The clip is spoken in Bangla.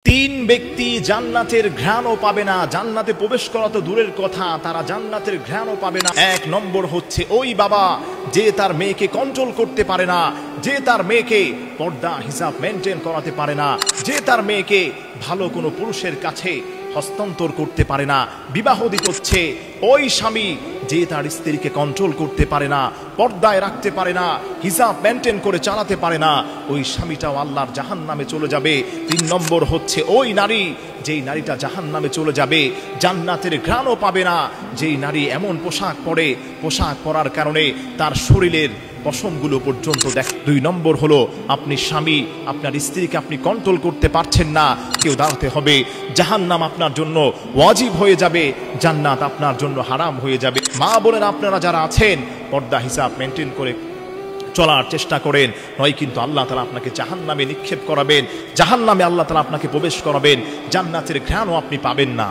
তিন ব্যক্তি জান্নাতের ঘ্রাণও পাবে না, জান্নাতে প্রবেশ করা তো দূরের কথা, তারা জান্নাতের ঘ্রাণও পাবে না। এক নম্বর হচ্ছে ওই বাবা যে তার মেয়েকে কন্ট্রোল করতে পারে না, যে তার মেয়েকে পর্দা হিসাব মেনটেন করাতে পারে না, যে তার মেয়েকে ভালো কোনো পুরুষের কাছে হস্তান্তর করতে পারে না, বিবাহ দিতে হচ্ছে। ওই স্বামী যে তার স্ত্রীকে কন্ট্রোল করতে পারে না, পর্দায় রাখতে পারে না, হিসাব মেনটেন করে চালাতে পারে না, ওই স্বামীটাও আল্লাহর জাহান্নামে চলে যাবে। তিন নম্বর হচ্ছে ওই নারী, যেই নারীটা জাহান্নামে চলে যাবে, জান্নাতের ঘ্রাণও পাবে না, যেই নারী এমন পোশাক পরে, পোশাক পরার কারণে তার শরীরের পশমগুলো পর্যন্ত দেখ। দুই নম্বর হলো আপনি স্বামী, আপনার স্ত্রীকে আপনি কন্ট্রোল করতে পারছেন না, কেউ দাঁড়াতে হবে, জাহান্নাম আপনার জন্য ওয়াজিব হয়ে যাবে, জান্নাত আপনার জন্য হারাম হয়ে যাবে। মা বোনেরা আপনারা যারা আছেন, পর্দা হিসাব মেনটেন করে চলার চেষ্টা করেন, নয় কিন্তু আল্লাহ তাআলা আপনাকে জাহান্নামে নিক্ষেপ করাবেন, জাহান্নামে আল্লাহ তাআলা আপনাকে প্রবেশ করাবেন, জান্নাতের ঘ্রাণও আপনি পাবেন না।